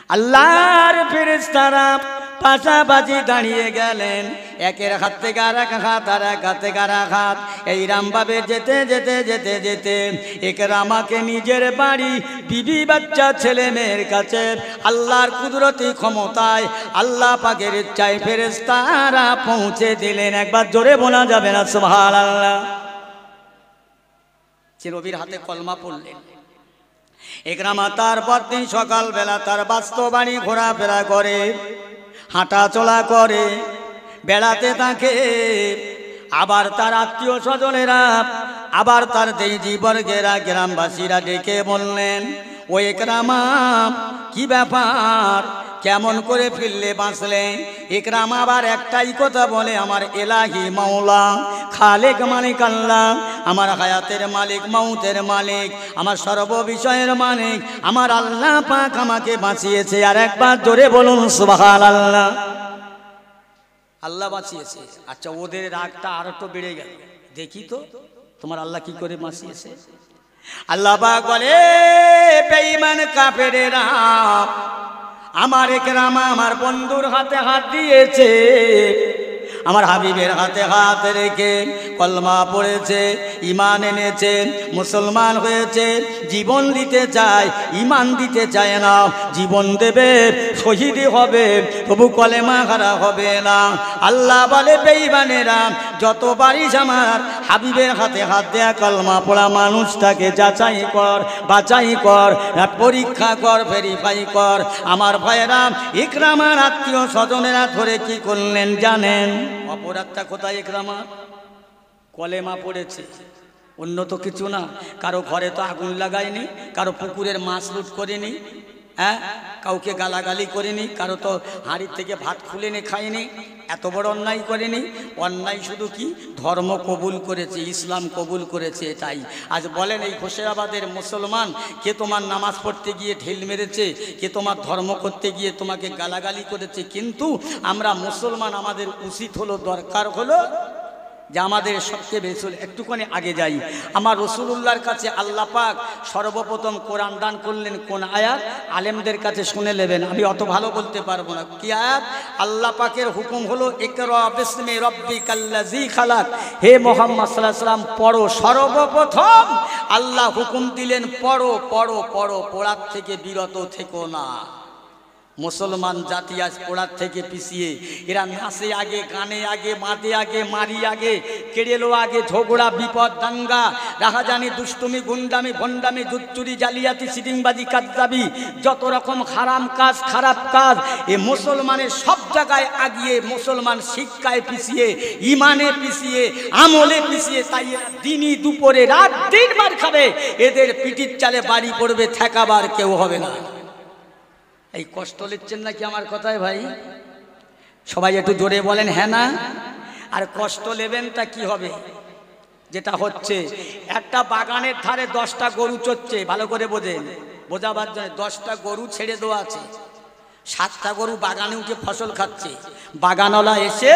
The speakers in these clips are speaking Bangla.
আল্লাহর ফেরেশতারা পাশাপাশি দাঁড়িয়ে গেলেন, একের হাত থেকে আর এক হাত, আর এক হাত থেকে আর এক হাত, এইরকম ভাবে যেতে যেতে যেতে যেতে ইকরামাকে নিজের বাড়ি বিবি বাচ্চা ছেলে মেয়ের কাছে আল্লাহর কুদরতি ক্ষমতায় আল্লাহ পাকের ইচ্ছায় ফেরেশতারা পৌঁছে দিলেন। একবার জোরে বলা যাবে না সুবহানাল্লাহ? নবীর হাতে কলমা পড়লেন। ইকরামা তারপর দিন সকালবেলা তার বাস্তবাড়ি ঘোরাফেরা করে, হাঁটা চলা করে, বেড়াতে থাকে। আবার তার আত্মীয় স্বজনেরা, আবার তার দেশি বর্গেরা, গ্রামবাসীরা ডেকে বললেন, ও ইকরামা কি ব্যাপার, কেমন করে ফিরলে বাঁচলে? ইকরামা আবার একটাই কথা বলে, আমার এলাহি মাওলা, খালেক মালিক আল্লাহ, আমার হায়াতের মালিক, মাউতের মালিক, আমার সর্ব বিষয়ের মালিক, আমার আল্লাহ পাক আমাকে বাঁচিয়েছে। আর একবার জোরে বলুন সুবহানাল্লাহ। আল্লাহ বাঁচিয়েছে। আচ্ছা, ওদের রাগটা আর একটু বেড়ে গেল, দেখি তো তোমার আল্লাহ কি করে বাঁচিয়েছে। আল্লাহ পাক বলে, বেঈমান কাফেরেরা আমার ইকরামা আমার বন্ধুর হাতে হাত দিয়েছে, আমার হাবিবের হাতে হাত রেখে কলমা পড়েছে, ঈমান এনেছে, মুসলমান হয়েছে, জীবন দিতে চায়, ঈমান দিতে চায় না, জীবন দেবে, শহীদ হবে, তবু কলেমা হারা হবে না। আল্লাহ বলে, বেঈমানেরা যত পারিস আমার হাবিবের হাতে হাত দেয়া কলমা পড়া মানুষটাকে যাচাই কর, বাছাই কর, পরীক্ষা কর, ভেরিফাই কর। আমার ভাইয়েরা, ইকরামার আত্মীয় স্বজনেরা ধরে কি করলেন জানেন? অপরাধটা কোথায়? ইকরামা কলেমা পড়েছে, অন্য তো কিছু না। কারো ঘরে তো আগুন লাগায়নি, কারো পুকুরের মাছ লুট করেনি, হ্যাঁ, কাউকে গালাগালি করেনি, কারো তো হাঁড়ির থেকে ভাত খুলে নে খায়নি, এত বড় অন্যায় করেনি। অন্যায় শুধু কি ধর্ম কবুল করেছে, ইসলাম কবুল করেছে, এটাই। আজ বলেন, এই হোসেরাবাদের মুসলমান কে তোমার নামাজ পড়তে গিয়ে ঢিল মেরেছে, কে তোমার ধর্ম করতে গিয়ে তোমাকে গালাগালি করেছে, কিন্তু আমরা মুসলমান, আমাদের উচিত হলো, দরকার হলো যে আমাদের সবচেয়ে বেশি একটুখানি আগে যাই। আমার রাসূলুল্লাহর কাছে আল্লাহ পাক সর্বপ্রথম কোরআন দান করলেন কোন আয়াত? আলেমদের কাছে শুনে নেবেন, আমি অত ভালো বলতে পারবো না। কি আয়াত? আল্লাহ পাকের হুকুম হলো, ইকরা বিসমি রাব্বিকাল্লাযী খালাক, হে মুহাম্মদ সাল্লাল্লাহু আলাইহি ওয়াসাল্লাম পড়ো। সর্বপ্রথম আল্লাহ হুকুম দিলেন, পড়ো পড়ো পড়ো, পড়ার থেকে বিরত থেকো না। মুসলমান জাতি আজ পড়ার থেকে পিছিয়ে, এরা নাচে আগে, গানে আগে, মাদে আগে, মারি আগে, কেড়েলো আগে, ঝগড়া, বিপদ, দাঙ্গা, রাহাজানি, দুষ্টুমি, গুন্ডামি, ভণ্ডামি, জুচ্চুরি, জালিয়াতি, সিটিংবাজি, কাজজাবি, যত রকম হারাম কাজ, খারাপ কাজ, এ মুসলমানের সব জায়গায় আগিয়ে, মুসলমান শিক্ষায় পিছিয়ে, ইমানে পিছিয়ে, আমলে পিছিয়ে। তাই এরা দিনই দুপুরে রাত দিন মার খাবে, এদের পিঠির চালে বাড়ি পড়বে, ঠেকাবার কেউ হবে না। এই কষ্ট নিচ্ছেন নাকি আমার কথায় ভাই? সবাই একটু জোরে বলেন হ্যাঁ না? আর কষ্ট নেবেনটা কি হবে? যেটা হচ্ছে, একটা বাগানের ধারে 10টা গরু চড়ছে, ভালো করে বোঝেন, বোঝাবার জন্য 10টা গরু ছেড়ে দেওয়া আছে, 7টা গরু বাগানে উঠে ফসল খাচ্ছে। বাগানওয়ালা এসে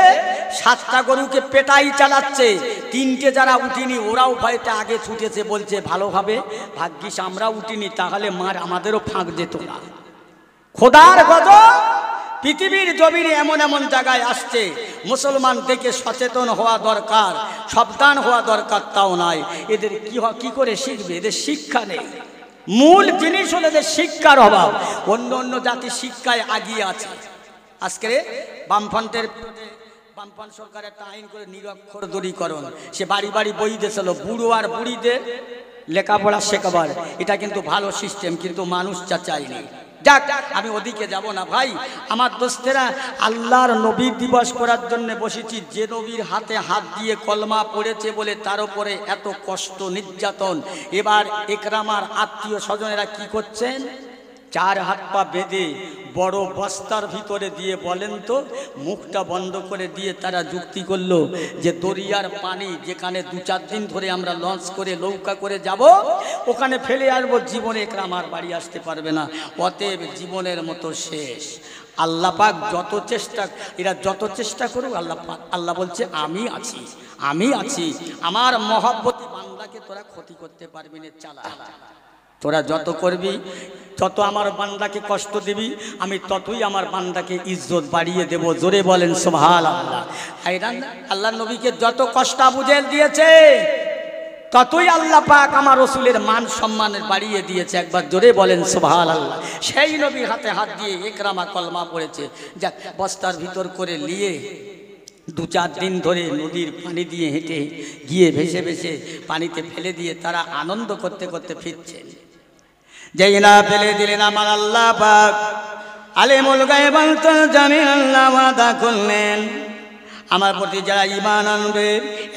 7টা গরুকে পেটাই চালাচ্ছে, 3টে যারা উঠিনি ওরাও ভয়টা আগে ছুটেছে, বলছে ভালোভাবে ভাগ্যিস আমরা উঠিনি, তাহলে মার আমাদেরও ফাঁক যেত না। খোদার গজব পৃথিবীর জমিনে এমন এমন জায়গায় আসছে, মুসলমান দেখে সচেতন হওয়া দরকার, সাবধান হওয়া দরকার, তাও নয়। এদের কি করে শিখবে? এদের শিক্ষা নেই। মূল জিনিস হলো এদের শিক্ষার অভাব। অন্য অন্য জাতি শিক্ষায় আগিয়ে আছে। আজকে বামফ্রন্টের বামফ্রন্ট সরকার একটা আইন করে নিরক্ষর দূরীকরণ, সে বাড়ি বাড়ি বই দিয়েছিল বুড়ো আর বুড়িদের লেখাপড়া শেখাবার। এটা কিন্তু ভালো সিস্টেম, কিন্তু মানুষ চায়নি। যাক, আমি ওদিকে যাব না ভাই। আমার দোস্তেরা, আল্লাহর নবীর দিবস করার জন্য বসেছি। যে নবীর হাতে হাত দিয়ে কলমা পড়েছে বলে তার উপরে এত কষ্ট, নির্যাতন। এবার ইকরামার আত্মীয় স্বজনেরা কি করছেন? 4 হাত পা বেঁধে বড় বস্তার ভিতরে দিয়ে, বলেন তো, মুখটা বন্ধ করে দিয়ে তারা যুক্তি করলো যে দরিয়ার পানি যেখানে 2-4 দিন ধরে আমরা লঞ্চ করে, নৌকা করে যাব, ওখানে ফেলে আসবো, জীবনে ইকরামার বাড়ি আসতে পারবে না, অতএব জীবনের মতো শেষ। আল্লাহ পাক যত চেষ্টা, এরা যত চেষ্টা করুক, আল্লাহ বলছে আমি আছি, আমি আছি, আমার মহব্বতে বান্দাকে তোরা ক্ষতি করতে পারবি না, চালা। তোরা যত করবি, যত আমার বান্দাকে কষ্ট দিবি, আমি ততই আমার বান্দাকে ইজ্জত বাড়িয়ে দেব। জোরে বলেন সুবহানাল্লাহ। আল্লাহ নবীকে যত কষ্ট আবু জেহেল দিয়েছে, ততই আল্লাহ পাক আমার রসুলের মান সম্মানের বাড়িয়ে দিয়েছে। একবার জোরে বলেন সুবহানাল্লাহ। সেই নবীর হাতে হাত দিয়ে ইকরামা কলমা পড়েছে। যাক, বস্তার ভিতর করে নিয়ে 2-4 দিন ধরে নদীর পানি দিয়ে হেঁটে গিয়ে ভেসে ভেসে পানিতে ফেলে দিয়ে তারা আনন্দ করতে করতে ফিরছেন। যেই না ফেলে দিলেন আমার আল্লাহ পাক আলিমুল গায়ব জানেন, আল্লাহ ওয়াদা করলেন আমার প্রতি যারা ঈমান আনবে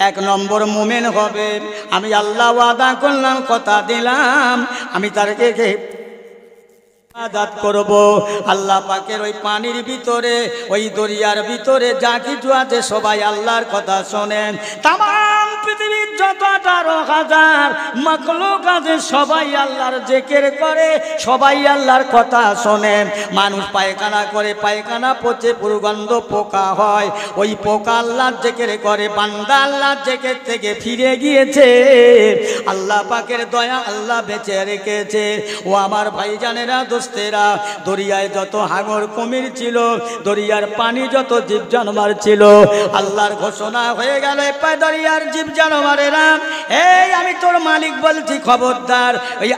1 নম্বর মুমিন হবে, আমি আল্লাহ ওয়াদা করলাম, কথা দিলাম, আমি তারকে ইবাদত করব। আল্লাহ পাকের ওই পানির ভিতরে, ওই দরিয়ার ভিতরে যা কিছু আছে সবাই আল্লাহর কথা শোনেন। তামাম পৃথিবীর যত 18,000 মাখলুক আছে সবাই আল্লাহর জিকির করে, সবাই আল্লাহর কথা শোনেন। মানুষ পায়খানা করে, পায়খানা পচে দুর্গন্ধ পোকা হয়, ওই পোকা আল্লাহর জিকির করে। বান্দা আল্লাহর জিকির থেকে ফিরে গিয়েছে, আল্লাহ পাকের দয়া আল্লাহ বেঁচে রেখেছে। ও আমার ভাইজানেরা, দোস্তেরা, দরিয়ায় যত হাঙর কুমির ছিল, দরিয়ার পানি যত জীব জানোয়ার ছিল, আল্লাহর ঘোষণা হয়ে গেল, দরিয়ার জীব জানোয়ারেরা, এই আমি তোর মালিক বলছি, খবরদার ওই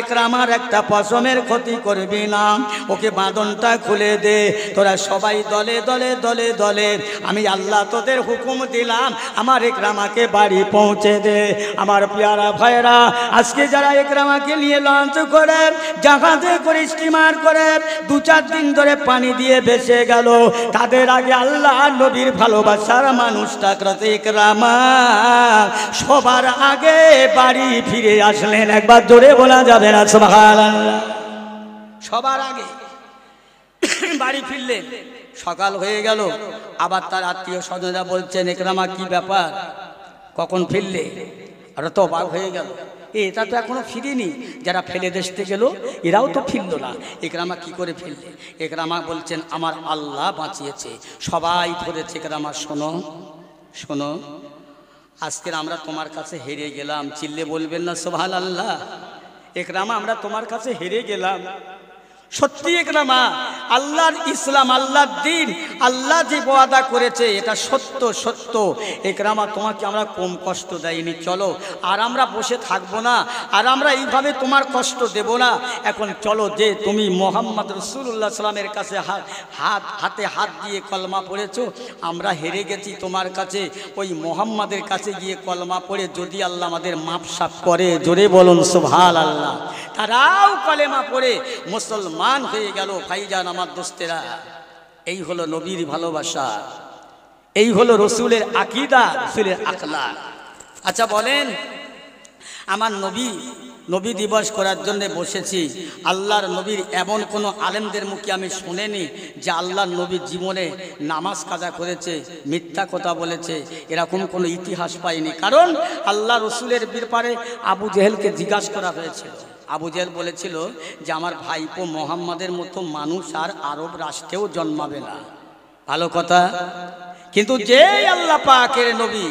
ইকরামার একটা পশমের ক্ষতি করবি না, ওকে বাঁধনটা খুলে দে। তোরা সবাই দলে দলে দলে দলে, আমি আল্লাহ তোদের হুকুম দিলাম, আমার ইকরামাকে বাড়ি পৌঁছে দে। আমার পেয়ারা ভাইরা, আজকে যারা ইকরামাকে নিয়ে লঞ্চ করে, জাহাজে করে, স্টিমার করে 2-4 দিন ধরে পানি দিয়ে ভেসে গেল, তাদের আগে আল্লাহ নবীর ভালোবাসার মানুষটা ইকরামা সবার আগে বাড়ি ফিরে আসলেন। একবার জোরে বলা যাবে না সুবহানাল্লাহ? সবার আগে বাড়ি ফিরলেন। সকাল হয়ে গেল, আবার তার আত্মীয় স্বজনরা বলছেন, ইকরামা কি ব্যাপার, কখন ফিরলে? আর তো অবাক হয়ে গেল, এটা তো এখনো ফিরিনি, যারা ফেলে দেশতে গেল এরাও তো ফিরল না, ইকরামা কি করে ফিরলে? ইকরামা বলছেন, আমার আল্লাহ বাঁচিয়েছে। সবাই ধরেছে, ইকরামা শোনো শোনো, আজকের আমরা তোমার কাছে হেরে গেলাম, চিল্লে বলবেন না সুবহানাল্লাহ? ইকরামা, আমরা তোমার কাছে হেরে গেলাম। সত্যি ইকরামা, আল্লাহর ইসলাম, আল্লাহর দ্বীন, আল্লাহ যে ওয়াদা করেছে এটা সত্য সত্য। ইকরামা, তোমাকে আমরা কম কষ্ট দেয়নি, চলো, আর আমরা বসে থাকবো না, আর আমরা এইভাবে তোমার কষ্ট দেব না। এখন চলো, যে তুমি মোহাম্মদ রাসূলুল্লাহ সাল্লামের কাছে হাতে হাত দিয়ে কলমা পড়েছো, আমরা হেরে গেছি তোমার কাছে, ওই মোহাম্মদের কাছে গিয়ে কলমা পড়ে যদি আল্লাহ আমাদের মাপ সাফ করে। জোরে বলুন সুবহানাল্লাহ। তারাও কলেমা পড়ে মুসলমান হয়ে গেল। ভাইজান আমার দোস্তেরা, এই হলো নবীর ভালোবাসা, এই হলো রসুলের আকীদা, রসুলের আখলাক। আচ্ছা বলেন, আমার নবী দিবস করার জন্য বসেছি, আল্লাহর নবীর এমন কোনো আলেমদের মুখে আমি শুনিনি যে আল্লাহর নবীর জীবনে নামাজ কাজা করেছে, মিথ্যা কথা বলেছে, এরকম কোনো ইতিহাস পাইনি। কারণ আল্লাহ রসুলের ব্যাপারে আবু জেহেলকে জিজ্ঞাসা করা হয়েছিল। আবু জেহেল বলেছিল যে আমার ভাইপো মোহাম্মদের মতো মানুষ আর আরব রাষ্ট্রেও জন্মাবে না। ভালো কথা, কিন্তু যে আল্লাহ পাকের নবী,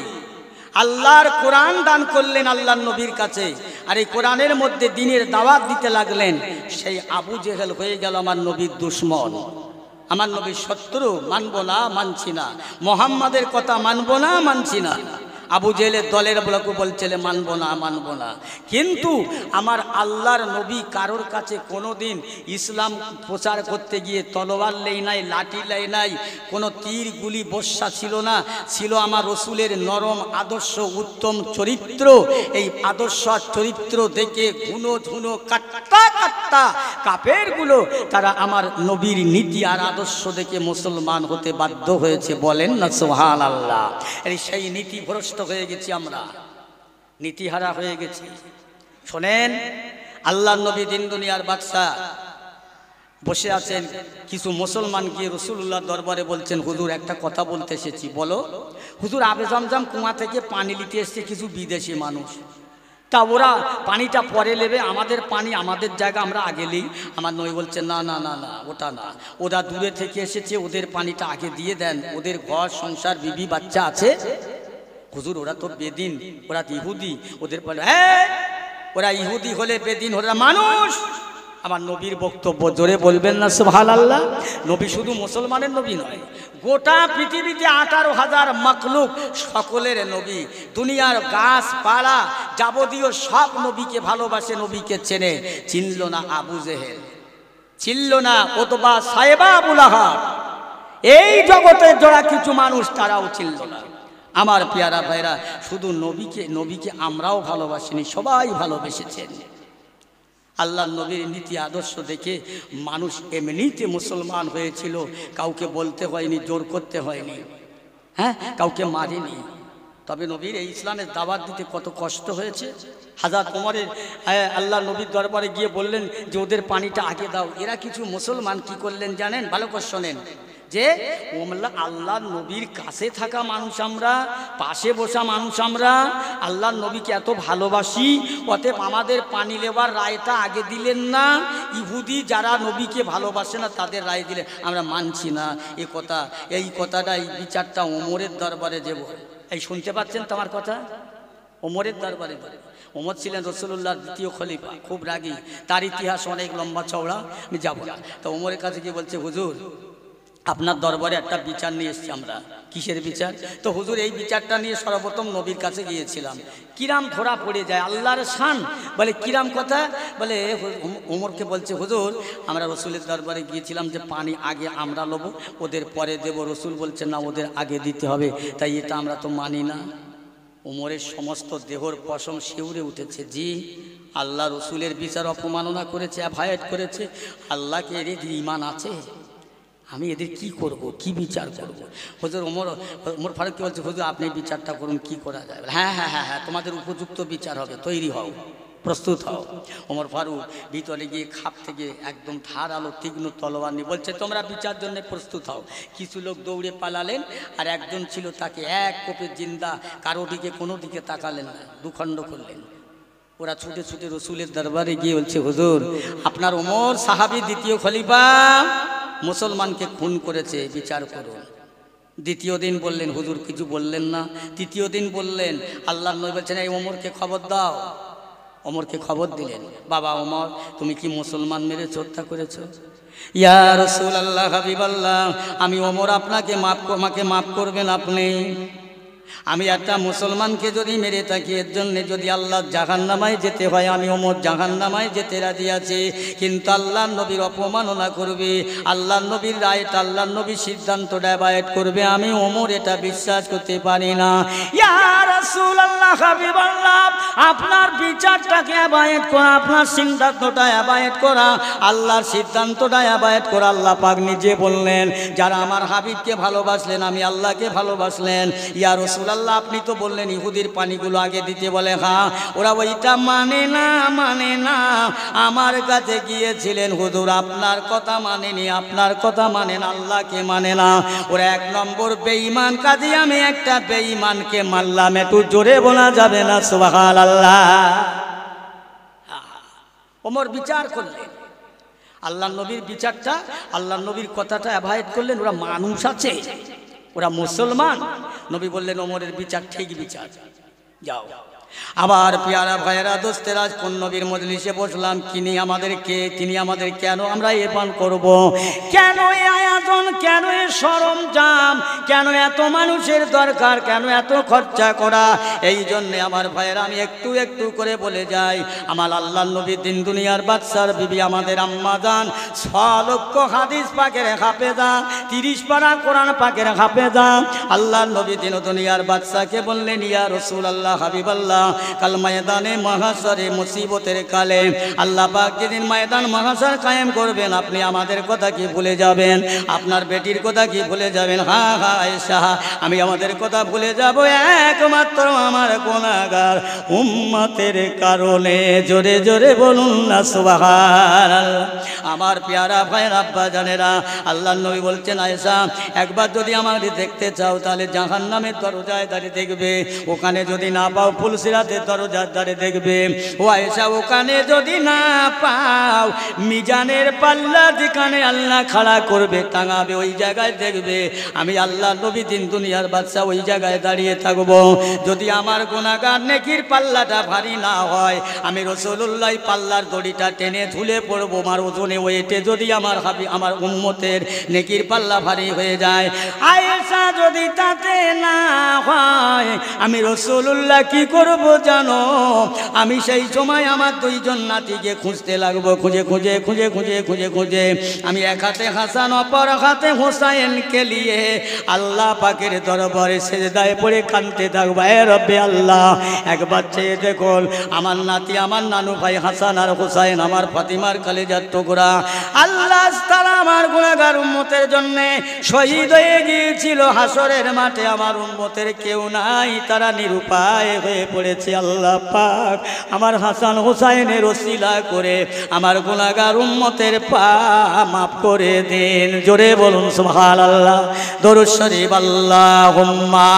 আল্লাহর কোরআন দান করলেন আল্লাহর নবীর কাছে, আর এই কোরআনের মধ্যে দ্বীনের দাওয়াত দিতে লাগলেন, সেই আবু জেহেল হয়ে গেল আমার নবীর দুশমন, আমার নবীর শত্রু। মানবো না, মানছি না, মোহাম্মদের কথা মানবো না, মানছি না। আবু জেহেলের দলের লোক বলছিল মানবো না, মানবো না। কিন্তু আমার আল্লাহর নবী কারোর কাছে কোনোদিন ইসলাম প্রচার করতে গিয়ে তলোয়ার লেই নাই, লাঠি লেই নাই, কোনো তীর গুলি বর্ষা ছিল না, ছিল আমার রসুলের নরম আদর্শ, উত্তম চরিত্র। এই আদর্শ চরিত্র দেখে ঘুনো ঝুনো কাট্টা কাট্টা কাফেরগুলো তারা আমার নবীর নীতি আর আদর্শ দেখে মুসলমান হতে বাধ্য হয়েছে। বলেন না সুবহানাল্লাহ? এই সেই নীতি ভ্রষ্ট হয়ে গেছি আমরা, নীতিহারা হয়ে গেছি। শোনেন, আল্লাহর নবী দিন দুনিয়ার বাদশা বসে আছেন, কিছু মুসলমান গিয়ে রাসূলুল্লাহ দরবারে বলছেন, হুজুর একটা কথা বলতে এসেছি। বলো। হুজুর, আবে জমজম কুয়া থেকে পানি নিতে এসেছে কিছু বিদেশি মানুষ, তা ওরা পানিটা পরে নেবে, আমাদের পানি আমাদের জায়গা, আমরা আগে নিই। আমার নবী বলছে, না না না না, ওটা না, ওরা দূরে থেকে এসেছে, ওদের পানিটা আগে দিয়ে দেন, ওদের ঘর সংসার বিবি বাচ্চা আছে। হুজুর, ওরা তো বেদিন, ওরা ইহুদি, ওদের পানি। ওরা ইহুদি হলে বেদিন হলে মানুষ। আমার নবীর বক্তব্য জোরে বলবেন না সুবহানাল্লাহ। নবী শুধু মুসলমানের নবী নয়, গোটা পৃথিবীতে 18,000 মাখলুক সকলের নবী। দুনিয়ার গাছপালা যাবতীয় সব নবীকে ভালোবাসে, নবীকে চেনে। চিনল না আবু জেহেল, চিনল না উতবা সাইবা আবু লাহাব, এই জগতের যারা কিছু মানুষ তারাও চিনল না। আমার পেয়ারা ভাইরা, শুধু নবীকে আমরাও ভালোবাসিনি, সবাই ভালোবেসেছেন। আল্লাহ নবীর নীতি আদর্শ দেখে মানুষ এমনিতে মুসলমান হয়েছিল, কাউকে বলতে হয়নি, জোর করতে হয়নি, হ্যাঁ, কাউকে মারেনি। তবে নবীর এই ইসলামের দাওয়াত দিতে কত কষ্ট হয়েছে। হযরত ওমরের আল্লাহ নবীর দরবারে গিয়ে বললেন যে ওদের পানিটা আগে দাও। এরা কিছু মুসলমান কি করলেন জানেন? ভালো করে শোনেন, যে আল্লাহ নবীর কাছে থাকা মানুষ আমরা, পাশে বসা মানুষ আমরা, আল্লাহ নবীকে এত ভালোবাসি, অতএব আমাদের পানি নেবার রায়টা আগে দিলেন না। ইহুদি যারা নবীকে ভালোবাসে না তাদের রায় দিলে আমরা মানছি না। এই কথাটা, এই বিচারটা ওমরের দরবারে যাব। এই শুনতে পাচ্ছেন তো আমার কথা? ওমরের দরবারে। ওমর ছিলেন রাসূলুল্লাহর দ্বিতীয় খলিফা, খুব রাগী, তার ইতিহাস অনেক লম্বা চওড়া, আমি যাব না। তো ওমরের কাছে গিয়ে বলছে, হুজুর আপনার দরবারে একটা বিচার নিয়ে এসেছি আমরা। কিসের বিচার? তো হুজুর এই বিচারটা নিয়ে সর্বপ্রথম নবীর কাছে গিয়েছিলাম। কিরাম ধরা পড়ে যায় আল্লাহর শান। বলে কিরাম কথা? বলে ওমরকে বলছে, হুজুর আমরা রসুলের দরবারে গিয়েছিলাম যে পানি আগে আমরা নেবো, ওদের পরে দেব। রসুল বলছে না, ওদের আগে দিতে হবে, তাই এটা আমরা তো মানি না। ওমরের সমস্ত দেহর পশম শিউরে উঠেছে। জি, আল্লাহ রসুলের বিচার অপমাননা করেছে, অ্যাভয়েড করেছে। আল্লাহকে এর ঈমান আছে, আমি এদের কি করব, কি বিচার করব? হুজুর ওমর ফারুক বলছে, হুজুর আপনি বিচারটা করুন, কি করা যায়? হ্যাঁ হ্যাঁ হ্যাঁ হ্যাঁ, তোমাদের উপযুক্ত বিচার হবে, তৈরি হও, প্রস্তুত হও। ওমর ফারুক ভিতরে গিয়ে খাপ থেকে একদম ধারালো তীক্ষ্ণ তলোয়ার নিয়ে বলছে, তোমরা বিচার জন্য প্রস্তুত হও। কিছু লোক দৌড়ে পালালেন, আর একজন ছিল তাকে এক কোপে জিন্দা, কারো দিকে কোনো দিকে তাকালেন না, দুখণ্ড করলেন। ওরা ছুটে ছুটে রসুলের দরবারে গিয়ে বলছে, হুজুর আপনার ওমর সাহাবী দ্বিতীয় খলিফা মুসলমানকে খুন করেছে, বিচার করুন। দ্বিতীয় দিন বললেন, হুজুর কিছু বললেন না। তৃতীয় দিন বললেন, আল্লাহর নবী বলছেন এই ওমরকে খবর দাও। ওমরকে খবর দিলেন, বাবা ওমর তুমি কি মুসলমান মেরে হত্যা করেছ? ইয়া রাসূলুল্লাহ, হাবিবাল্লাহ, আমি ওমর আমাকে মাফ করবেন আপনি। আমি একটা মুসলমানকে যদি মেরে থাকি, এর জন্য যদি আল্লাহ জাহান্নামায় যেতে হয়, আমি ওমর জাহান্নামায় যেতে রাজি আছি। কিন্তু আল্লাহর নবীর অপমাননা করবে, আল্লাহর নবীর রায়টা, আল্লাহর নবীর সিদ্ধান্তটা অ্যাভয়েড করবে, আমি ওমর এটা বিশ্বাস করতে পারি না। ইয়া রাসূলুল্লাহ, হাবিবাল্লাহ, আপনার বিচারটাকে অ্যাভয়েড করা, আপনার সিদ্ধান্তটা অ্যাভয়েড করা, আল্লাহর সিদ্ধান্তটা অ্যাভয়েড করা। আল্লাহ পাক নিজে বললেন, যারা আমার হাবিবকে ভালোবাসলেন, আমি আল্লাহকে ভালোবাসলেন। ইয়া রাসূলুল্লাহ, আপনি তো বললেন ইহুদির পানিগুলো আগে দিতে, বলে হ্যাঁ, ওরা ওইটা মানে না। আমার কাছে গিয়েছিলেন, হুজুর আপনার কথা মানেনি, আপনার কথা মানে না, আল্লাহকে মানে না। ওরা এক নম্বর বেঈমান, কাজে আমি একটা বেঈমানকে মানলাম। একটু জোরে বলা যাবে না সুবহানাল্লাহ? ওমর বিচার করলেন, আল্লাহ নবীর বিচারটা, আল্লাহ নবীর কথাটা অ্যাভয়েড করলেন। ওরা মানুষ আছে, ওরা মুসলমান। নবী বললেন ওমরের বিচার ঠিক বিচার, যাও। আবার পেয়ারা ভাইয়েরা, দোস্তেরা, কোন নবীর মজলিসে বসলাম, তিনি আমাদের কেন আমরা এপান করব? কেন এই আয়োজন, কেন এই সরঞ্জাম, কেন এত মানুষের দরকার, কেন এত খরচা করা? এই জন্যে আমার ভাইয়েরা আমি একটু একটু করে বলে যাই, আমার আল্লাহ নবী দিন দুনিয়ার বাদশার বিবি আমাদের আম্মা জান 6 লক্ষ হাদিস পাকের হাফেজা, 30 পারা কোরআন পাকের হাফেজা। আল্লাহ নবী দিন দুনিয়ার বাদশাকে বললেন, ইয়া রাসূলুল্লাহ, হাবিবাল্লাহ, কাল ময়দানে মহাশরে মুসিবতের কালে আল্লাহ পাক যেদিন ময়দান মহাশর কায়েম করবেন, আপনি আমাদের কথা কি ভুলে যাবেন? আপনার বেটির কথা কি ভুলে যাবেন? হ্যাঁ হ্যাঁ আয়েশা, আমি আমাদের কথা ভুলে যাব একমাত্র আমার গুনাহগার উম্মতের কারণে। জোরে জোরে বলুন না সুবহানাল্লাহ। আমার পেয়ারা ভাইয়ের আব্বা জানেরা, আল্লাহ নবী বলছেন, আয়েশা একবার যদি আমাকে দেখতে চাও তাহলে জাহান্নামের দরজায় দাঁড়িয়ে দেখবে, ওখানে যদি না পাও পুলিশের ফুলসিরাতের দরজার ধারে দেখবে। ও আয়েশা ওখানে যদি না পাও, মিজানের পাল্লা যেখানে আল্লাহ খাড়া করবে টাঙাবে ওই জায়গায় দেখবে আমি আল্লাহ নবী দিন দুনিয়ার বাদশা ওই জায়গায় দাঁড়িয়ে থাকবো। যদি আমার গুনাহগার নেকির পাল্লাটা ভারী না হয়, আমি রাসূলুল্লাহ পাল্লার দড়িটা টেনে ঝুলে পড়বো। আমার ওজনে ওয়েটে যদি আমার উম্মতের নেকির পাল্লা ভারী হয়ে যায়, আয়েশা যদি তাতে না হয়, আমি রাসূলুল্লাহ কি করব জানো? আমি সেই সময় আমার দুইজন নাতিকে খুঁজতে লাগবো। খুঁজে খুঁজে খুঁজে খুঁজে খুঁজে খুঁজে আমি এক হাতে হাসান অপর হাতে হোসাইনকে নিয়ে আল্লাহ পাকের দরবারে সেজদায় পড়ে কাঁদতে থাকবো। এ রব্বে আল্লাহ, একবার চেয়ে দেখুন আমার নাতি, আমার নানু ভাই হাসান আর হোসাইন, আমার ফাতিমার কলিজার টুকরা, আল্লাহ তাআলা আমার গুনাহগার উম্মতের জন্য শহীদ হয়ে গিয়েছিল হাসরের মাঠে। আমার উম্মতের কেউ নাই, তারা নিরুপায় হয়ে পড়েছে। আল্লাহ পাক আমার হাসান হোসাইনের ওসিলা করে আমার গুনাহগার উম্মতের পাপ মাফ করে দেন। জোরে বলুন সুবহানাল্লাহ। দরুদ শরীফ আল্লাহুম্মা।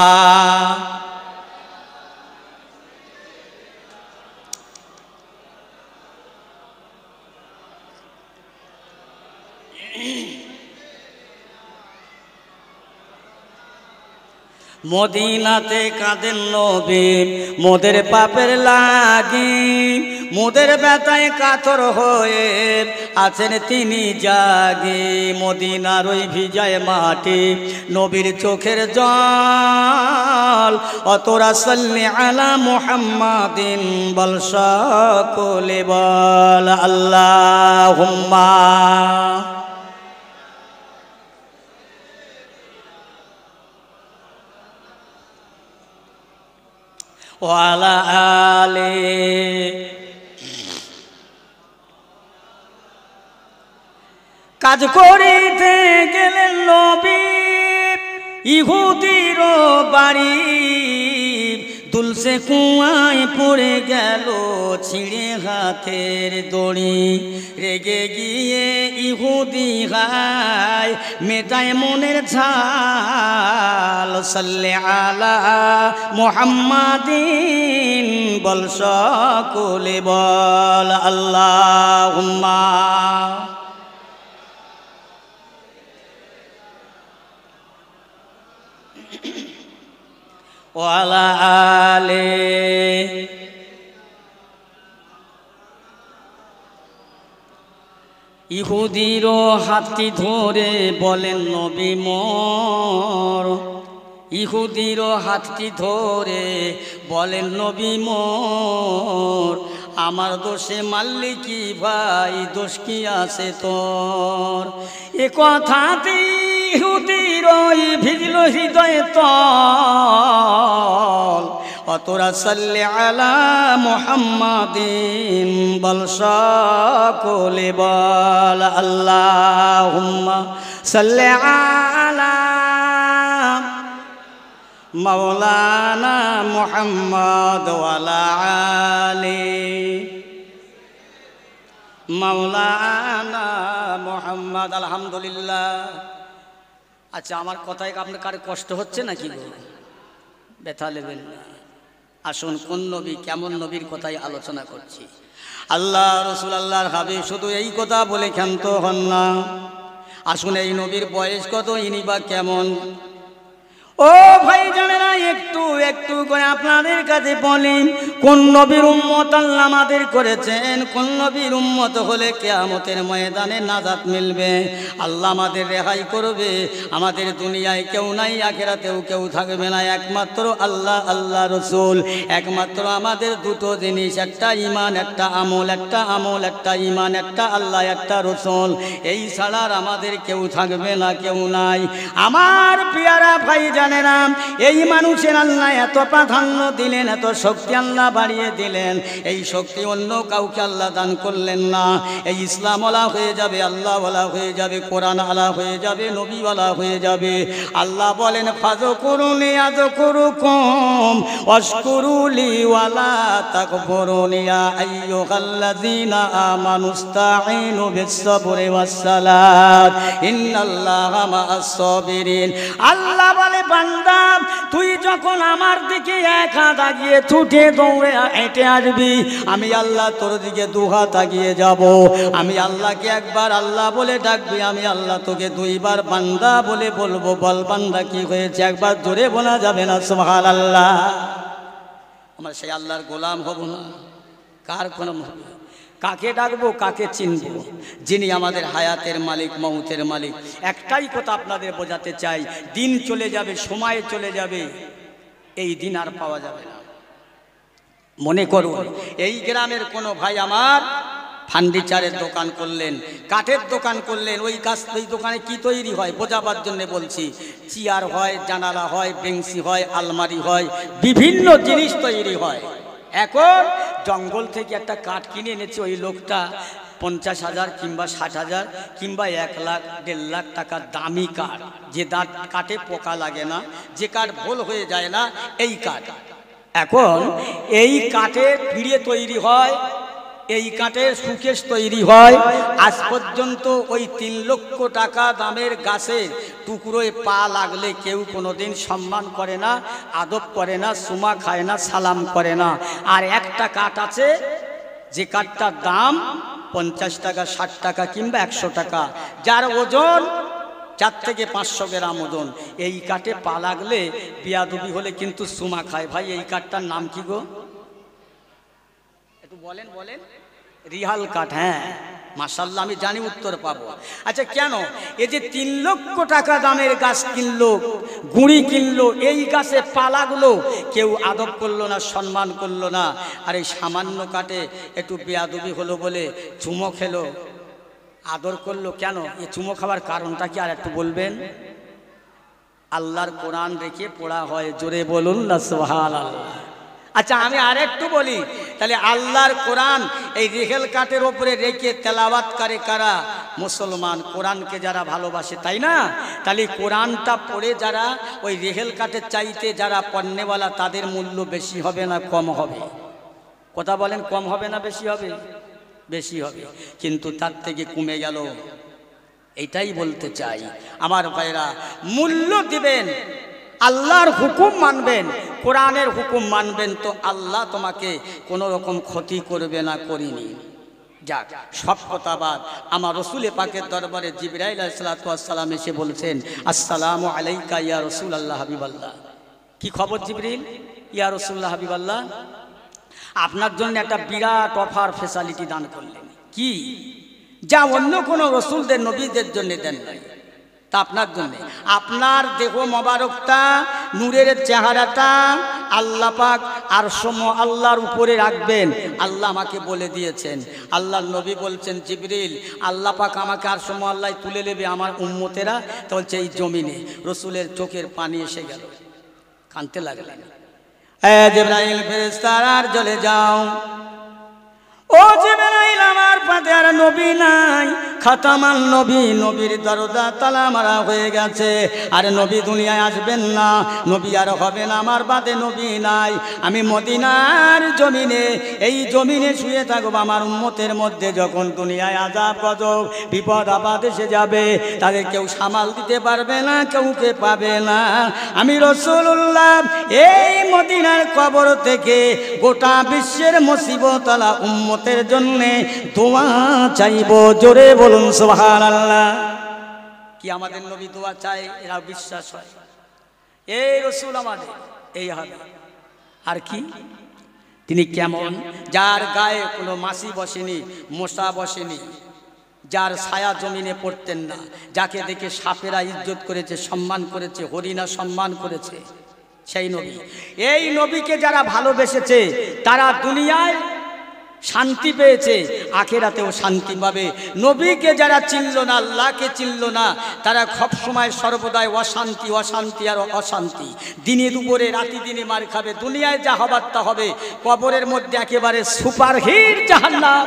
মদিনাতে কাঁদেন নবী মোদের পাপের লাগি, মোদের ব্যথায় কাতর হয়ে আছেন তিনি জাগি। মদিনার ওই ভিজায় মাটি নবীর চোখের জল, অতরা সাল্লি আলা মুহাম্মাদিন বল সকলে বল আল্লাহুম্মা। ওয়ালা আলে কাজ করিতে গেলেন নবী ইহুদির বাড়ি, তুলসে কুয়ায় পড়ে গেল ছিঁড়ে হাতের দড়ি। রেগে গিয়ে ইহুদি হায় মেটায় মনের ঝাল, সাল্লি আলা মুহাম্মাদিন বল সকলে বল আল্লাহুম্মা। ওয়ালা আলে ইহুদির হাতটি ধরে বলেন নবী মোর, ইহুদির হাতটি ধরে বলেন নবী মোর, আমার দোষে মারলি কি ভাই, দোষ কি আছে তোর? এ কথাতে ইহুদির ভিজল হৃদয়ে তল, অতরা সাল্লি আলা মুহাম্মাদিন বল সকলে বল আল্লাহুম্মা সাল্লি আলা মাওলানা মুহাম্মদ ওয়ালা আলি মাওলানা মুহাম্মদ। আলহামদুলিল্লাহ। আচ্ছা, আমার কথায় আপনার কারো কষ্ট হচ্ছে নাকি? ব্যথা নেবেন না। আসুন কোন নবী, কেমন নবীর কথাই আলোচনা করছি। আল্লাহ রসুল আল্লাহর হাবিব শুধু এই কথা বলে ক্ষান্ত হন না। আসুন এই নবীর বয়স কত, ইনি বা কেমন। ও ভাই জানেরা, একটু একটু করে আপনাদের কাছে বলি, কোন নবীর উম্মত আল্লাহ আমাদের করেছেন, কোন নবীর উম্মত হলে কিয়ামতের ময়দানে নাজাত মিলবে, আল্লাহ আমাদের রেহাই করবে। আমাদের দুনিয়ায় কেউ নাই, আখিরাতেও কেউ থাকবে না, একমাত্র আল্লাহ, আল্লাহ রসুল। একমাত্র আমাদের দুটো জিনিস, একটা ইমান একটা আমল, একটা আমল একটা ইমান, একটা আল্লাহ একটা রসুল। এই ছাড়া আমাদের কেউ থাকবে না, কেউ নাই। আমার পিয়ারা ভাই জানেরা, এই মানুষের আল্লাহ এত প্রাধান্য দিলেন, এত শক্তি আল্লাহ বাড়িয়ে দিলেন। এই শক্তি অন্য কাউকে আল্লাহ দান করলেন না। এই ইসলামওয়ালা হয়ে যাবে, আল্লাহওয়ালা হয়ে যাবে, কোরআনওয়ালা হয়ে যাবে, নবীওয়ালা হয়ে যাবে। আল্লাহ বলেন ফাযকুরুনি আযকুরুকুম ওয়াশকুরুলি ওয়ালা তাকফুরুনি ইয়া আইয়ুহাল্লাযীনা আমানুস্তাঈনু বিস-সাবরি ওয়াস-সালাত ইন্নাল্লাহা মা'আস-সাবিরিন। আল্লাহ বলে বান্দা তুই যখন আমার দিকে এক হাত আগিয়ে ছুটে দৌড়ে হেঁটে আসবি, আমি আল্লাহ তোর দিকে দু হাত আগিয়ে যাব। আমি আল্লাহকে একবার আল্লাহ বলে ডাকবি, আমি আল্লাহ তোকে দুইবার বান্দা বলে বলবো। বল বান্দা কি হয়েছে, একবার জোরে বলা যাবে না সুবহানাল্লাহ? আমরা সেই আল্লাহর গোলাম হব না? কার গোলাম হব? কাকে ডাকবো, কাকে চিনবো? যিনি আমাদের হায়াতের মালিক, মৌতের মালিক। একটাই কথা আপনাদের বোঝাতে চাই, দিন চলে যাবে, সময় চলে যাবে, এই দিন আর পাওয়া যাবে না। মনে করুন এই গ্রামের কোনো ভাই আমার ফার্নিচারের দোকান করলেন, কাঠের দোকান করলেন, ওই দোকানে কি তৈরি হয় বোঝাবার জন্য বলছি। চেয়ার হয়, জানালা হয়, বেঞ্চি হয়, আলমারি হয়, বিভিন্ন জিনিস তৈরি হয়। এখন জঙ্গল থেকে একটা কাঠ কিনে এনেছে ওই লোকটা 50,000 কিংবা 60,000 কিংবা 1 লাখ 1.5 লাখ টাকা দামি কাঠ, যে কাঠে পোকা লাগে না, যে কাঠ ভোল হয়ে যায় না, এই কাঠ। এখন এই কাঠে পিঁড়ে তৈরি হয়, এই কাঠের সুকেশ তৈরি হয়। আজ পর্যন্ত ওই 3 লক্ষ টাকা দামের গাছের টুকরোয় পা লাগলে কেউ কোনোদিন সম্মান করে না, আদব করে না, সুমা খায় না, সালাম করে না। আর একটা কাঠ আছে যে কাঠটার দাম 50 টাকা, 60 টাকা কিংবা 100 টাকা, যার ওজন 4 থেকে 500 গ্রাম ওজন। এই কাঠে পা লাগলে বিয়াদবি হলে কিন্তু সুমা খায়। ভাই এই কাঠটার নাম কি গো? একটু বলেন বলেন। রিহাল কাঠ। হ্যাঁ মাশাআল্লাহ, আমি জানি উত্তর পাবো। আচ্ছা কেন এই যে 3 লক্ষ টাকা দামের গাছ কিনলো, গুঁড়ি কিনলো, এই গাছে পা লাগলো, কেউ আদব করলো না, সম্মান করলো না, আর এই সামান্য কাঠে একটু বেয়াদবি হলো বলে চুমো খেলো, আদর করলো কেন? এই চুমো খাওয়ার কারণটা কি আর একটু বলবেন? আল্লাহর কোরআন রেখে পড়া হয়, জোরে বলুন না সুবহানাল্লাহ। আচ্ছা আমি আরেকটু বলি, তাহলে আল্লাহর কোরআন এই রেহেল কাঠের ওপরে রেখে তেলাওয়াত করে কারা? মুসলমান। কোরআনকে যারা ভালোবাসে, তাই না? তাহলে কোরআনটা পড়ে যারা ওই রেহেল কাঠের চাইতে যারা পণ্যওয়ালা, তাদের মূল্য বেশি হবে না কম হবে? কথা বলেন, কম হবে না বেশি হবে? বেশি হবে। কিন্তু তার থেকে কমে গেল, এইটাই বলতে চাই। আমার ভাইরা, মূল্য দিবেন, আল্লাহর হুকুম মানবেন, কোরআনের হুকুম মানবেন, তো আল্লাহ তোমাকে কোনো রকম ক্ষতি করবে না। করিনি। যাক, সব কথা বাদ। আমার রসুল পাকের দরবারে জিবরাইল আলাইহিস সালাতু ওয়াস সালাম এসে বলছেন, আসসালামু আলাইকা ইয়া রাসূলুল্লাহ হাবিবাল্লাহ। কি খবর জিবরিল? ইয়া রাসূলুল্লাহ হাবিবাল্লাহ, আপনার জন্য একটা বিরাট অফার ফ্যাসিলিটি দান করলেন। কি? যা অন্য কোনো রসুলদের নবীদের জন্য দেন নাই, তা আপনার জন্য। আপনার দেহ মোবারকটা, নূরের চেহারাটা আল্লাহ পাক আল্লাহর উপরে রাখবেন। আল্লাহ আমাকে বলে দিয়েছেন, আল্লাহর নবী বলছেন, জিবরিল আল্লাহ পাক আমাকে আরশ আল্লাহ তুলে নেবে আমার উম্মতেরা। তো বলছে এই জমিনে। রসুলের চোখের পানি এসে গেল, কাঁদতে লাগলেন। জিবরাইল ফেরেশতারা আর চলে যাও। ও জিবরাইল, আমার পাতে আর নবী নাই, খাতামান নবী, নবীর দরজা তালা মারা হয়ে গেছে। আর নবী দুনিয়ায় আসবেন না, নবী আর হবে না, আমার বাদে নবী নাই। আমি মদিনার জমিনে, এই জমিনে শুয়ে থাকবো। আমার উম্মতের মধ্যে যখন দুনিয়ায় আযাব গজব বিপদ আপদ এসে যাবে, তাদের কেউ সামাল দিতে পারবে না, কেউকে পাবে না। আমি রাসূলুল্লাহ এই মদিনার কবর থেকে গোটা বিশ্বের মুসিবত আলা উম্মতের জন্য দোয়া চাইবো। জোরে বলুন সুবহানাল্লাহ। কি আমাদের নবী দোয়া চায়? এরা বিশ্বাস হয় এই রাসূল আমাদের এই হবে। আর কি তিনি কেমন? যার গায়ে কোনো মাছি বসেনি, মশা বসেনি, যার ছায়া জমিনে পড়তেন না, যাকে দেখে সাপেরা ইজ্জত করেছে, সম্মান করেছে, হরিণা সম্মান করেছে, সেই নবী। এই নবীকে যারা ভালোবেসেছে তারা দুনিয়ায় শান্তি পেয়েছে, আখিরাতেও শান্তি পাবে। নবীকে যারা চিনল না, আল্লাহকে চিনল না, তারা সব সময় সর্বদাই অশান্তি, অশান্তি আর অশান্তি। দিনে দুপুরে, রাতি দিনে মার খাবে। দুনিয়ায় যা হবার তা হবে, কবরের মধ্যে একেবারে সুপারহিট জাহান্নাম,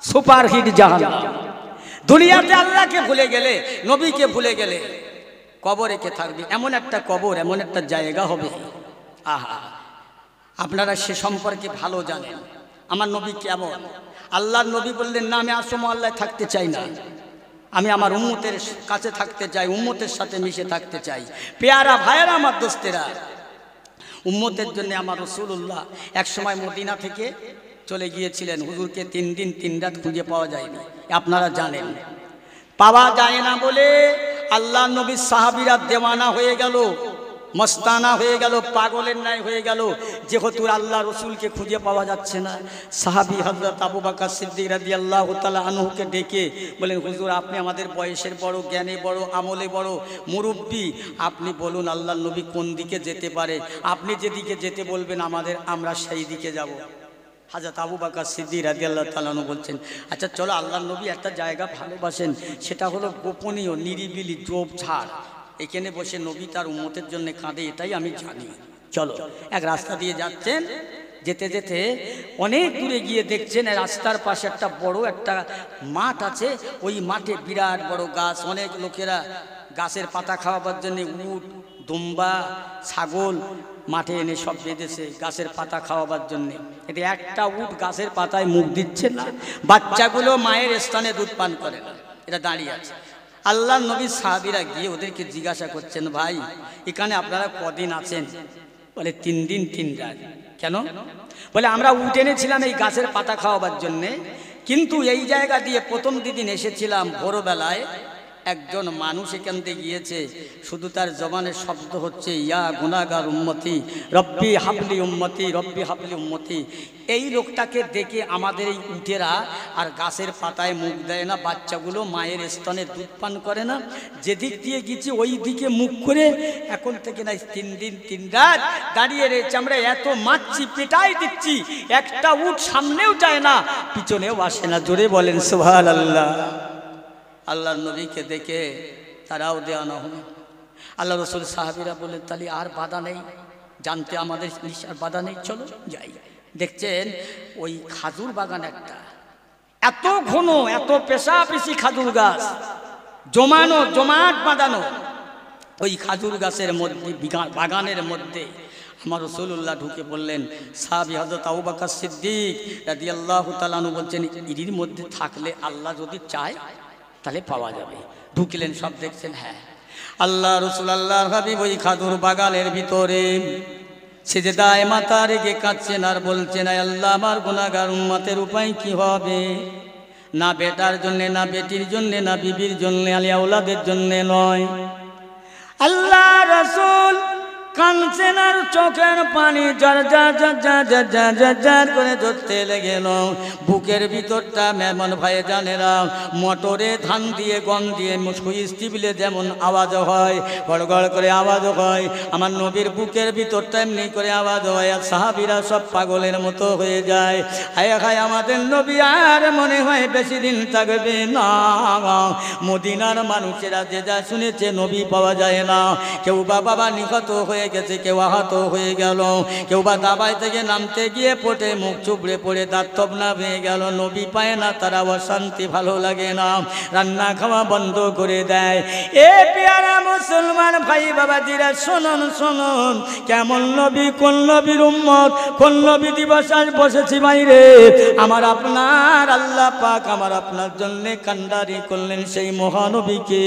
সুপারহিট জাহান্নাম। দুনিয়াতে আল্লাহকে ভুলে গেলে, নবীকে ভুলে গেলে, কবরে কে থাকবে? এমন একটা কবর, এমন একটা জায়গা হবে। আহা, আপনারা সে সম্পর্কে ভালো জানেন। আমার নবী কেমন? আল্লাহর নবী বললেন না, আমি আরশ আল্লাহ থাকতে চাই না। আমি আমার উম্মতের কাছে থাকতে চাই, উম্মতের সাথে মিশে থাকতে চাই। পেয়ারা ভাইয়েরা, আমার দোস্তেরা, উম্মতের জন্য আমার রাসূলুল্লাহ এক সময় মদিনা থেকে চলে গিয়েছিলেন। হুজুরকে 3 দিন 3 রাত খুঁজে পাওয়া যায়নি, আপনারা জানেন। পাওয়া যায় না বলে আল্লাহ নবীর সাহাবীরা দেওয়ানা হয়ে গেল, মস্তানা হয়ে গেল, পাগলের ন্যায় হয়ে গেল। যেহেতু আল্লাহ রসুলকে খুঁজে পাওয়া যাচ্ছে না, সাহাবী হযরত আবু বকর সিদ্দিক রাদিয়াল্লাহু তাআলা আনহুকে ডেকে বলেন, হুজুর আপনি আমাদের বয়সের বড়, জ্ঞানে বড়, আমলে বড়, মুরব্বী, আপনি বলুন আল্লাহ নবী কোন দিকে যেতে পারে, আপনি যেদিকে যেতে বলবেন আমরা সেই দিকে যাব। হযরত আবু বকর সিদ্দিক রাদিয়াল্লাহু তাআলা আনহু বলছেন, আচ্ছা চলো, আল্লাহ নবী একটা জায়গা ভালোবাসেন, সেটা হলো গোপনীয়, নিরিবিলি, ঝোপঝাড়, এখানে বসে নবী তার উম্মতের জন্য কাঁদে, এটাই আমি জানি। চলো। এক রাস্তা দিয়ে যাচ্ছেন, যেতে যেতে অনেক দূরে গিয়ে দেখছেন রাস্তার পাশে একটা বড় একটা মাঠ আছে। ওই মাঠে বিরাট বড় গাছ, অনেক লোকেরা গাছের পাতা খাওয়াবার জন্য উট, দুম্বা, ছাগল মাঠে এনে সব বেঁধেছে গাছের পাতা খাওয়াবার জন্যে। এটা একটা উট গাছের পাতায় মুখ দিচ্ছে না, বাচ্চাগুলো মায়ের স্থানে দুধ পান করে না, এটা দাঁড়িয়ে আছে। আল্লাহ নবীর সাহাবীরা গিয়ে ওদেরকে জিজ্ঞাসা করছেন, ভাই এখানে আপনারা কদিন আছেন? বলে 3 দিন 3 রাত। কেন? বলে আমরা উট এনেছিলাম এই গাছের পাতা খাওয়াবার জন্যে, কিন্তু এই জায়গা দিয়ে প্রথম দিন এসেছিলাম ভোরবেলায়, একজন মানুষ এখান থেকে গিয়েছে, শুধু তার জবানের শব্দ হচ্ছে ইয়া গুনাহগার উম্মতি রব্বি হাবলি উম্মতি, রব্বি হাবলি উম্মতি। এই লোকটাকে দেখে আমাদের এই উটেরা আর গাছের পাতায় মুখ দেয় না, বাচ্চাগুলো মায়ের স্তনে দুধ পান করে না, যেদিক দিয়ে গেছি ওই দিকে মুখ করে এখন থেকে নাই 3 দিন 3 রাত দাঁড়িয়ে রয়েছে। আমরা এত মারছি, পেটাই দিচ্ছি, একটা উট সামনেও যায় না, পিছনেও আসে না। জোরে বলেন সুবহানাল্লাহ। আল্লাহর নবীকে দেখে তারাও দেওয়ানো হলো। আল্লাহ রসুল সাহাবীরা বললেন, তাহলে আর বাধা নেই, জানতে আমাদের আর বাধা নেই, চলো যাই। দেখছেন ওই খাজুর বাগান একটা, এত ঘন, এত পেশাপেশি খাজুর গাছ, জমানো, জমাট বাঁধানো। ওই খাজুর গাছের মধ্যে, বাগানের মধ্যে আমার রাসূলুল্লাহ ঢুকে বললেন, সাহাবী হযরত আবু বকর সিদ্দিক রাদিয়াল্লাহু তাআলা আনহু বলছেন, এর মধ্যে থাকলে আল্লাহ যদি চায় তাহলে পাওয়া যাবে। ঢুকলেন, সব দেখছেন। হ্যাঁ, আল্লাহ রাসূল আল্লাহর হাবিব ওই খাজুর বাগানের ভিতরে সিজদায় মাথা রেখে কাঁদছেন আর বলছেন, আল্লাহ আমার গুনাহগার উম্মতের উপায় কি হবে? না বেটার জন্যে, না বেটির জন্যে, না বিবির জন্যে, আলী আওলাদের জন্যে নয়। আল্লাহ রাসূল কাঁদছেন আর চোখের পানি ঝর ঝর ঝর ঝর ঝর ঝর করে ঝরতে লেগেল। বুকের ভিতরটা মেমন ভাই জানেরা, মোটরে ধান দিয়ে গম দিয়ে সুইচ টিপলে যেমন আওয়াজ হয়, গড় গড় করে আওয়াজ হয়, আমার নবীর বুকের ভিতরটা এমনি করে আওয়াজ হয়। আর সাহাবীরা সব পাগলের মতো হয়ে যায়। হায় হায়, আমাদের নবী আর মনে হয় বেশি দিন থাকবে না। মদিনার মানুষেরা যে যা শুনেছে, নবী পাওয়া যায় না। কেউ বা বাবা নিহত হয়ে গেছে, কেউ আহত হয়ে গেল, কেউ বা দাবাই থেকে নামতে গিয়ে পটে মুখ চুবড়ে পড়ে দাঁত তবনা ভেঙে গেল। নবী পায় না, তারা অশান্তি, ভালো লাগে না, রান্না খাওয়া বন্ধ করে দেয়। এ পেয়ারা মুসলমান ভাই বাবাজিরা, শুনুন শুনুন, কেমন নবী, কোন নবীর উম্মত, কোন নবী দিবস আজ বসেছি বাইরে। আমার আপনার আল্লাহ পাক আমার আপনার জন্য কান্ডারি করলেন সেই মহানবীকে।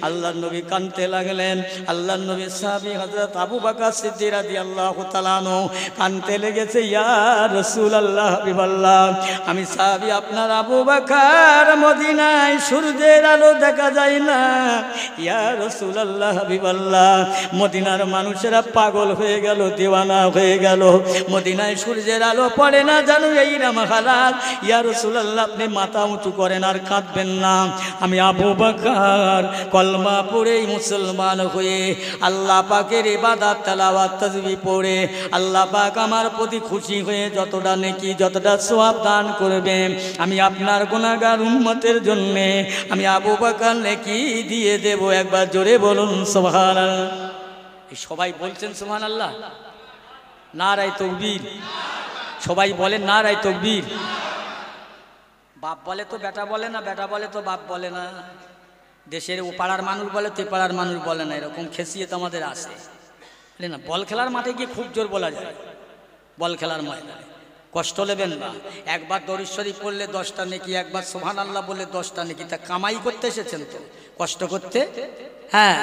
আল্লাহর নবী কাঁদতে লাগলেন। আল্লাহর নবী সাহাবী হযরত আবু বকর সিদ্দিক রাদিয়াল্লাহু তাআলা আনহু কাঁদতে লেগেছে, ইয়া রাসূলুল্লাহ হাবিবাল্লাহ, আমি সাহাবী আপনার আবু বকর, মদিনায় সূর্যের আলো দেখা যায় না। ইয়া রাসূলুল্লাহ হাবিবাল্লাহ, মদিনার মানুষেরা পাগল হয়ে গেল, দেওয়ানা হয়ে গেল, মদিনায় সূর্যের আলো পড়ে না, জানো এইরকম হালাত। ইয়া রাসূলুল্লাহ, আপনি মাথা উঁচু করেন আর কাঁদবেন না। আমি আবু বকর কলমা পড়েই মুসলমান হয়ে আল্লাহ পাকের ইবাদত, তেলাওয়াত, তাসবিহ পড়ে আল্লাহ পাক আমার প্রতি খুশি হয়ে যতটা নেকি, যতটা সওয়াব দান করবে, আমি আপনার গুনাহগার উম্মতের জন্য আমি আবু বকর নেকি দিয়ে দেব। একবার জোরে বলুন সুবহানাল্লাহ। সবাই বলছেন সুবহানাল্লাহ, নারায়ে তাকবীর। সবাই বলেন নারায়ে তাকবীর। বাপ বলে তো বেটা বলে না, বেটা বলে তো বাপ বলে না, দেশের ও পাড়ার মানুষ বলে তো পাড়ার মানুষ বলে না, এরকম খেসিয়ে তো আমাদের আসে না। বল খেলার মাঠে গিয়ে খুব জোর বলা যায়, বল খেলার ময়দানে কষ্ট নেবেন না। একবার দরুদ শরীফ পড়লে 10টা নেকি, একবার সুবহানাল্লাহ বললে 10টা নেকি। তা কামাই করতে এসেছেন তো, কষ্ট করতে। হ্যাঁ,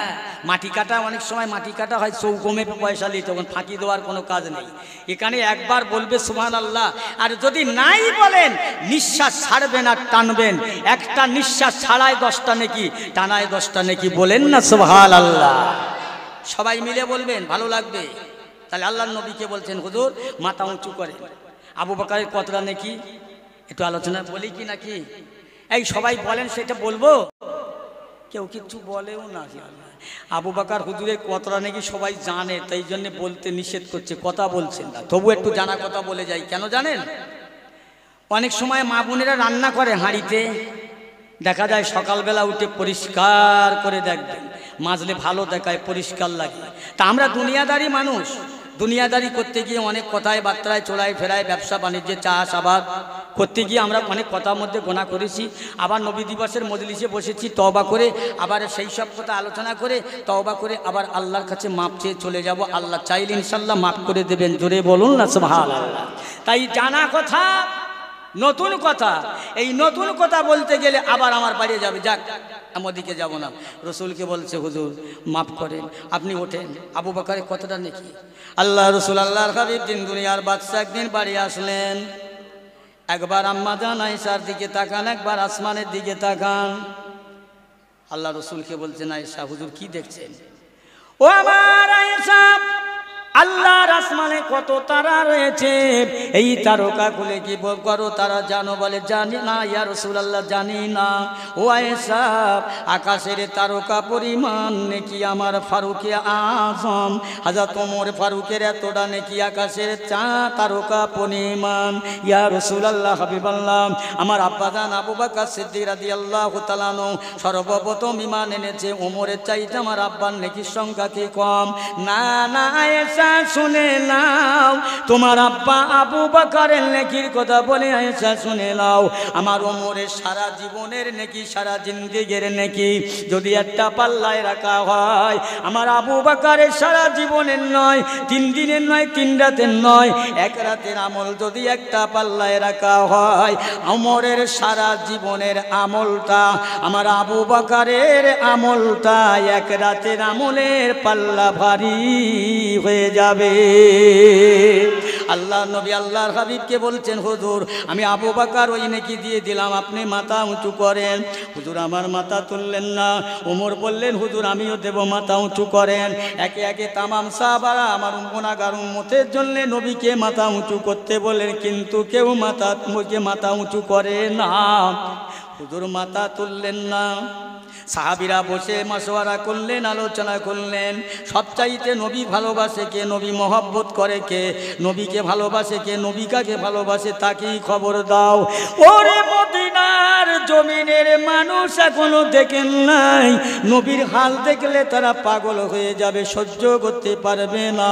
মাটি কাটা, অনেক সময় মাটি কাটা হয় চৌকমে পয়সা নিই, তখন ফাঁকি দেওয়ার কোনো কাজ নেই। এখানে একবার বলবে সুবহানাল্লাহ, আর যদি নাই বলেন নিঃশ্বাস ছাড়বেন আর টানবেন, একটা নিঃশ্বাস ছাড়ায় 10টা নেকি, টানায় 10টা নেকি। বলেন না সুবহানাল্লাহ। সবাই মিলে বলবেন, ভালো লাগবে। তাহলে আল্লাহর নবীকে বলছেন হুজুর মাথা উঁচু করে। আবু বকরের কতটা নেকি একটু আলোচনা বলি কি নাকি? এই সবাই বলেন, সেটা বলবো। কেউ কিছু বলেও না। আবু বকর হুজুরের কতটা নাকি সবাই জানে, তাই জন্য বলতে নিষেধ করছে, কথা বলছেন না। তবু একটু জানা কথা বলে যাই। কেন জানেন? অনেক সময় মা বোনেরা রান্না করে হাঁড়িতে, দেখা যায় সকালবেলা উঠে পরিষ্কার করে দেখবেন, মাজলে ভালো দেখায়, পরিষ্কার লাগে। তা আমরা দুনিয়াদারি মানুষ, দুনিয়াদারি করতে গিয়ে অনেক কথায় বার্তায় চোরাই ফেরায়, ব্যবসা বাণিজ্যে, চাষাবাদ করতে গিয়ে আমরা অনেক কথার মধ্যে গোনা করেছি। আবার নবী দিবসের মজলিসে বসেছি তওবা করে, আবার সেই সব কথা আলোচনা করে তওবা করে আবার আল্লাহর কাছে মাপ চেয়ে চলে যাব। আল্লাহ চাইলে ইনশাল্লাহ মাফ করে দেবেন। জোরে বলুন না সুবহানাল্লাহ। তাই জানা কথা, নতুন কথা, এই নতুন কথা বলতে গেলে আবার আমার বাড়ি যাবে, যাক আমাদিকে যাব না। রসুলকে বলছে হুজুর মাফ করেন, আপনি ওঠেন। আবু বকরের কতটা নাকি? আল্লাহ রসুল আল্লাহর হাবিব দিন দুনিয়ার বাদশা একদিন বাড়ি আসলেন। একবার আম্মা জান আয়েশার দিকে তাকান, একবার আসমানের দিকে তাকান। আল্লাহ রসুলকে বলছেন আয়েশা হুজুর কি দেখছেন? ও আমার আয়েশা, আল্লাহর আসমানে কত তারা রয়েছে, এই তারকাগুলো কি করো তারা জানো? বলে জানি না ইয়া রাসূলুল্লাহ, জানি না। ও আয়েশা, আকাশের তারকা পরিমাণ নাকি আমার ফারুকে আজম হযরত ওমর ফারুকের এতটা নাকি আকাশের তারকা পরিমাণ। ইয়া রাসূলুল্লাহ, হাবিবাল্লাহ, আমার আব্বাজান আবু বকর সিদ্দিক রাদিয়াল্লাহু তাআলা আনহু সর্বপ্রথম ঈমান এনেছে, ওমরের চাইতে আমার আব্বার নেকির সংখ্যা কি কম? না না আয়েশা, শুনে নাও, তোমার আব্বা আবু বকরের নেকির কথা বলে আয়েশা শুনে নাও। আমার ওমরের সারা জীবনের নেকি, সারা জিন্দেগির নেকি যদি একটা পাল্লায় রাখা হয়, আমার আবু বকরের সারা জীবনের নয়, 3 দিনের নয়, 3 রাতের নয়, 1 রাতের আমল যদি একটা পাল্লায় রাখা হয়, ওমরের সারা জীবনের আমলটা, আমার আবু বকরের আমলটা 1 রাতের আমলের পাল্লা ভারী হয়ে যাবে। আল্লাহ নবী আল্লাহর হাবিবকে বলছেন হুজুর আমি আবু বকর ওই নেকি দিয়ে দিলাম, আপনি মাথা উঁচু করেন। হুজুর আমার মাথা তুললেন না। ওমর বললেন হুজুর আমিও দেব, মাথা উঁচু করেন। একে একে তামাম সাহাবারা আমার গুনাহগার উম্মতের জন্য নবীকে মাথা উঁচু করতে বলেন, কিন্তু কেউ মাথা উঁচু করে না। হুজুর মাথা তুললেন না। সাহাবীরা বসে মাশওয়ারা করলেন, আলোচনা করলেন, সবচাইতে নবী ভালোবাসে কে, নবী মহব্বত করে কে, নবীকে ভালোবাসে কে, নবী কাকে ভালোবাসে তাকেই খবর দাও। ওরে মদিনার জমিনের মানুষ এখনো দেখেন নাই, নবীর হাল দেখলে তারা পাগল হয়ে যাবে, সহ্য করতে পারবে না।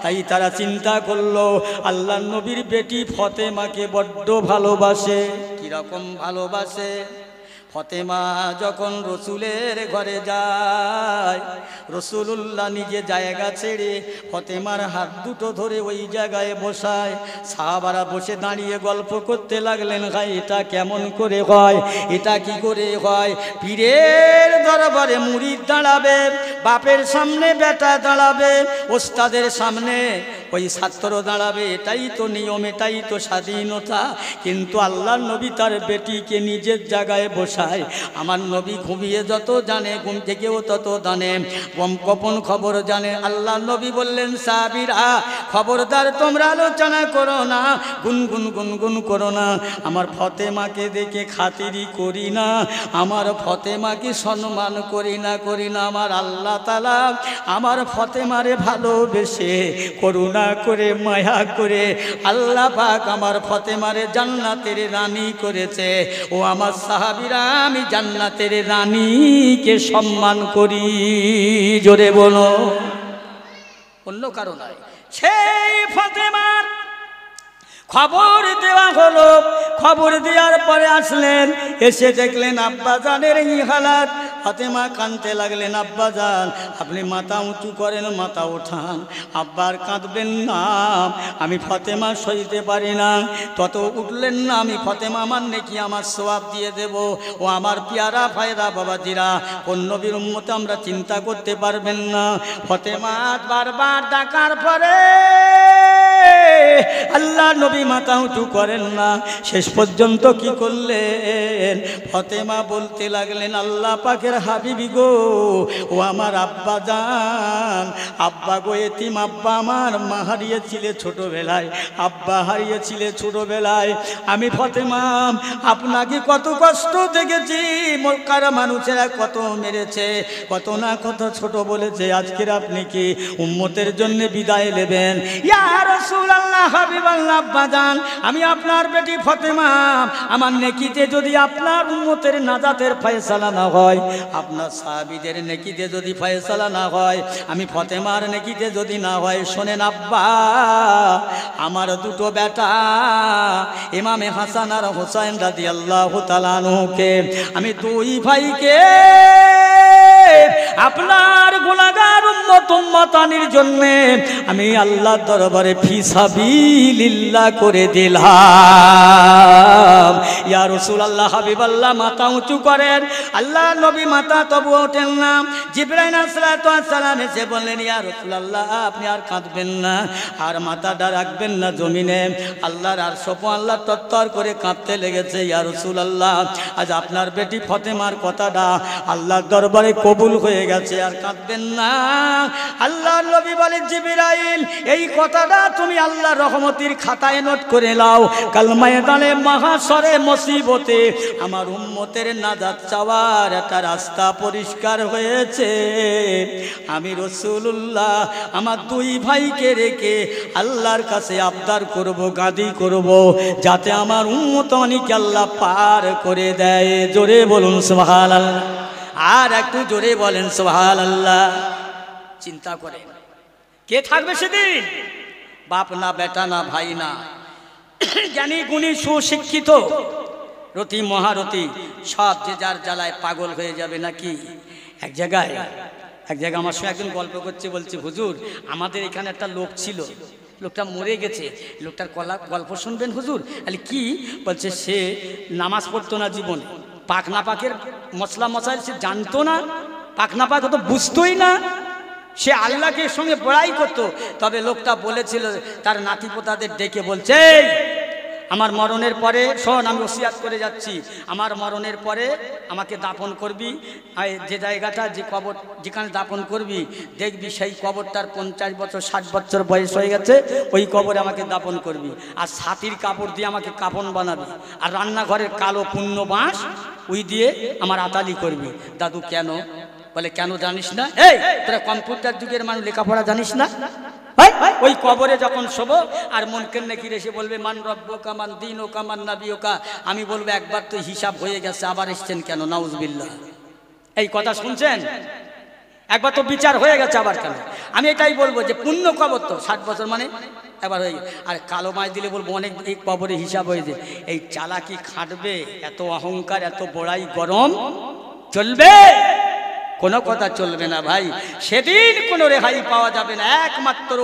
তাই তারা চিন্তা করলো আল্লাহর নবীর বেটি ফতেমাকে বড্ড ভালোবাসে। কিরকম ভালোবাসে? ফতেমা যখন রসুলের ঘরে যায়, রসুলুল্লাহ নিজে জায়গা ছেড়ে ফতেমার হাত দুটো ধরে ওই জায়গায় বসায়। সাহাবারা বসে দাঁড়িয়ে গল্প করতে লাগলেন, ভাই এটা কেমন করে হয়, এটা কি করে হয়? পীরের দরবারে মুরিদ দাঁড়াবে, বাপের সামনে বেটা দাঁড়াবে, ওস্তাদের সামনে ওই ছাত্র দাঁড়াবে, এটাই তো নিয়ম, এটাই তো স্বাধীনতা। কিন্তু আল্লাহর নবী তার বেটিকে নিজের জায়গায় বসায়। আমার নবী ঘুমিয়ে যত জানে, ঘুম থেকেও তত জানে, গোপন খবর জানে। আল্লাহর নবী বললেন সাহাবীরা খবরদার তোমরা আলোচনা করো না, গুনগুন গুনগুন করো না। আমার ফতেমাকে দেখে খাতিরি করি না, আমার ফতেমাকে সম্মান করি না। আমার আল্লাহ তাআলা আমার ফতেমারে ভালোবেসে করুণা করে মায়া করে আল্লাহ পাক আমার ফতেমারে জান্নাতের রানী করেছে। ও আমার সাহাবীরা আমি জান্নাতের রানীকে সম্মান করি। জোরে বলো, অন্য কারো নয়। সেই ফতেমার খবর দেওয়া হলো। খবর দেওয়ার পরে আসলেন, এসে দেখলেন আব্বাজানের এই হালাত। ফাতেমা কাঁদতে লাগলেন, আব্বাজান আপনি মাথা উঁচু করেন, মাথা ওঠান, আব্বার কাঁদবেন না, আমি ফাতেমা সইতে পারি না। তত উঠলেন না, আমি ফাতেমা আমার নেকি আমার সওয়াব দিয়ে দেব। ও আমার পিয়ারা ভাইরা বাবাজিরা, কোন নবীর উম্মতে আমরা চিন্তা করতে পারবেন না। ফাতেমা বারবার ডাকার পরে আল্লাহ নবী মাথা উঁচু করেন না। শেষ পর্যন্ত কি করলেন, ফাতেমা বলতে লাগলেন, আল্লাহ পাকের হাবিবি গো, ও আমার আব্বা জান, আব্বা গো এতিম আব্বা আমার, মা হারিয়েছিলে ছোটবেলায়, আব্বা হারিয়েছিলে ছোটবেলায়। আমি ফাতেমা আপনাকে কত কষ্ট দেখেছি, মক্কার মানুষেরা কত মেরেছে, কত না কত ছোট বলেছে, আজকের আপনি কি উম্মতের জন্য বিদায় নেবেন? ইয়া রাসূলুল্লাহ হাবিবাল্লাহ আব্বাজান, আমি আপনার বেটি ফাতেমা, আমার নেকিতে যদি আপনার উম্মতের নাজাতের ফয়সালা না হয়, আপনার সাহাবীদের নেকিতে যদি ফয়সালা না হয়, আমি ফাতেমার নেকিতে যদি না হয়, শোনেন আব্বা, আমার দুটো বেটা ইমামে হাসান আর হুসাইন রাদিয়াল্লাহু তাআলা আনহুকে, আমি দুই ভাইকে আপনার গুনাহগার উম্মতানির জন্য আমি আল্লাহর দরবারে ফিসাবিলিল্লাহ করে দিলাম। ইয়া রাসূলুল্লাহ হাবিবাল্লাহ মাথা উঁচু করেন। আল্লাহ নবী মাথা তবু ওঠেন না। জিবরাইল আলাইহিস সালাম এসে বললেন, ইয়া রাসূলুল্লাহ আপনি আর কাঁদবেন না, আর মাথাটা রাখবেন না জমিনে। আল্লাহর আরশ আল্লাহ তত্তর করে কাঁদতে লেগেছে। ইয়া রাসূলুল্লাহ আজ আপনার বেটি ফাতেমার কথাটা আল্লাহর দরবারে কবুল হয়ে গেছে, আর কাঁদবেন না। আল্লাহর নবী বলেন, জিবরাইল এই কথাটা তুমি আল্লাহর রহমতের খাতায় নোট করে নাও, কাল ময়দানে মাহশরে মুসিবতে আমার উম্মতের নাজাত চাওয়ার একটা রাস্তা পরিষ্কার হয়েছে। আমি রাসূলুল্লাহ আমার দুই ভাইকে রেখে আল্লাহর কাছে আবদার করব, গাদি করব, যাতে আমার উম্মতনিকে আল্লাহ পার করে দেয়। জোরে বলুন সুবহানাল্লাহ, আর একটু জোরে বলেন সুবহানাল্লাহ। চিন্তা করে কে থাকবে সেদিন? বাপ না, বেটা না, ভাই না, জ্ঞানী গুণী সুশিক্ষিত রতি মহারতি সব যে যার জ্বালায় পাগল হয়ে যাবে নাকি? এক জায়গায় আমার সঙ্গে একজন গল্প করছে, বলছে হুজুর আমাদের এখানে একটা লোক ছিল, লোকটা মরে গেছে, লোকটার গল্প শুনবেন হুজুর। আরে কি বলছে, সে নামাজ পড়তো না জীবনে, পাক না পাকের মশলা মশাইল সে জানতো না, পাক না পাক তো বুঝতোই না, সে আল্লাহকে সঙ্গে বড়াই করতো। তবে লোকটা বলেছিল তার নাতিপোতাদের ডেকে, বলছে আমার মরণের পরে শোন, আমি ওসিয়াত করে যাচ্ছি, আমার মরণের পরে আমাকে দাফন করবি, যে জায়গাটা যে কবর যেখানে দাফন করবি দেখবি সেই কবরটার 50 বছর 60 বছর বয়স হয়ে গেছে, ওই কবরে আমাকে দাফন করবি, আর ছাতির কাপড় দিয়ে আমাকে কাফন বানাবি, আর রান্নাঘরের কালো পুণ্য বাঁশ ওই দিয়ে আমার আতালি করবি। দাদু কেন? বলে কেন জানিস না? এই তোরা কম্পিউটার যুগের মানুষ, লেখাপড়া জানিস না? ওই কবরে যখন শোবো আর মনকের নাকির এসে বলবে মান রব্বুকা মান দীনুকা মান নাবিয়ুকা, আমি বলবো একবার তো হিসাব হয়ে গেছে, আবার এসছেন কেন? নাউজুবিল্লাহ। এই কথা শুনছেন? একবার তো বিচার হয়ে গেছে, আবার কেন? আমি এটাই বলবো যে পুণ্য কবর তো 60 বছর মানে একবার হয়ে গেছে, আর কালো মাছ দিলে বলবো অনেক, এই কবরে হিসাব হয়ে যায়। এই চালাকি খাটবে, এত অহংকার, এত বড়াই গরম চলবে? কোনো কথা চলবে না ভাই। সেদিন কোনো রেহাই পাওয়া যাবে না, একমাত্র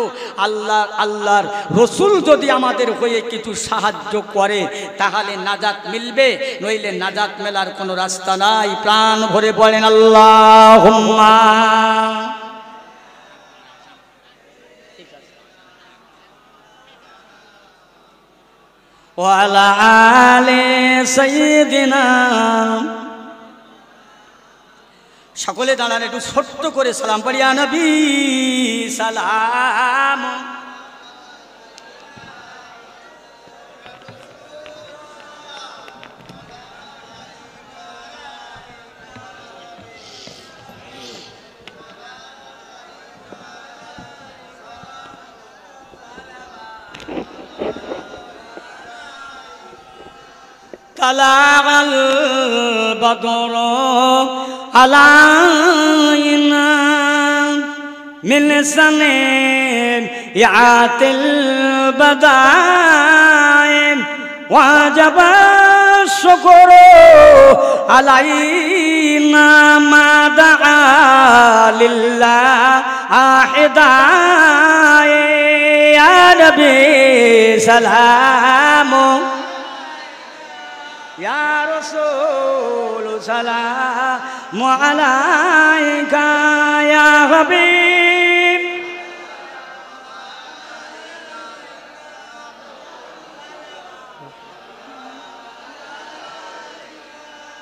আল্লাহর রসুল যদি আমাদের হয়ে কিছু সাহায্য করে তাহলে নাজাত মিলবে, নইলে নাজাত মেলার কোনো রাস্তা নাই। প্রাণ ভরে বলেন আল্লাহুম্মা। ওয়া আলা আলি সাইয়্যিদিনা। সকলে দাঁড়ান, একটু ছোট্ট করে সালাম পড়ি। ইয়া নবী সালাম। তালাল বদর আলাইনা মিন সানে ইয়াতিল বাদা ওয়াজাব শুকর আলাইনা মা দাআ লিল্লাহি দায়ে ইয়া নবী সালাম ইয়া রাসূল সালাম আলাইকা ইয়া হাবিব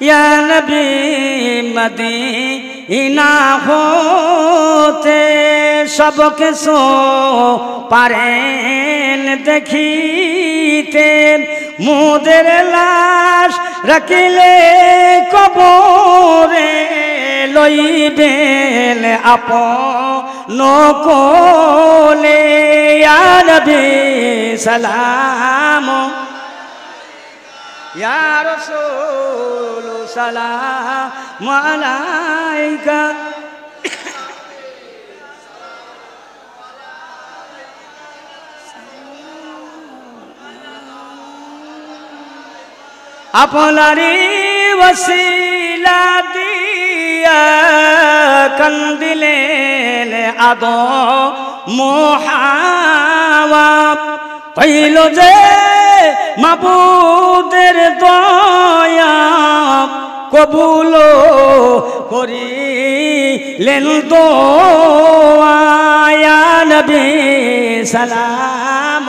ইয়া নবী মদিনা হতে সব কিছু পারেন দেখিতে মুদের লাশ রাখিলে কবরে লইবেন আপন কোলে ইয়া নবী সালাম ইয়া রাসূল সালাম আলাইকা আপনারি ওসিলা দিয়া কান্দিলেন আদম হাওয়া কইল যে মাবুদের দয়া কবুল করিলেন দোয়া ইয়া নবী সালাম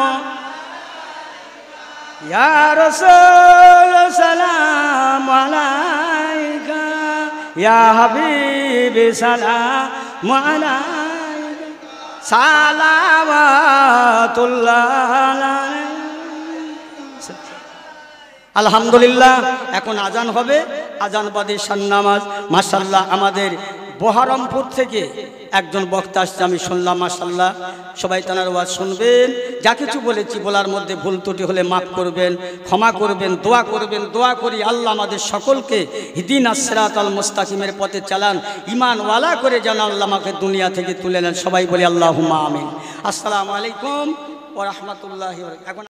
ইয়া রাসূল সালাম আলাইকা ইয়া হাবিব সালাম আলাইকা সালাওয়াতুল্লাহ আলাইকা। আলহামদুলিল্লাহ এখন আজান হবে, আজান বাদে শান নামাজ। মাশাআল্লাহ আমাদের বহরমপুর থেকে একজন বক্তা আসছে, আমি শুনলাম মাশাআল্লাহ। সবাই তানার ওয়াজ শুনবেন। যা কিছু বলেছি বলার মধ্যে ভুল ত্রুটি হলে মাফ করবেন, ক্ষমা করবেন, দোয়া করবেন। দোয়া করি আল্লাহ আমাদের সকলকে ইহদিনাস সিরাতাল মুস্তাকিমের পথে চালান, ঈমানওয়ালা করে যেন আল্লাহ আমাকে দুনিয়া থেকে তুলে নেন। সবাই বলি আল্লাহুম্মা আমিন। আসসালামু আলাইকুম ওয়া রাহমাতুল্লাহি ওয়া বারাকাতুহু। এখন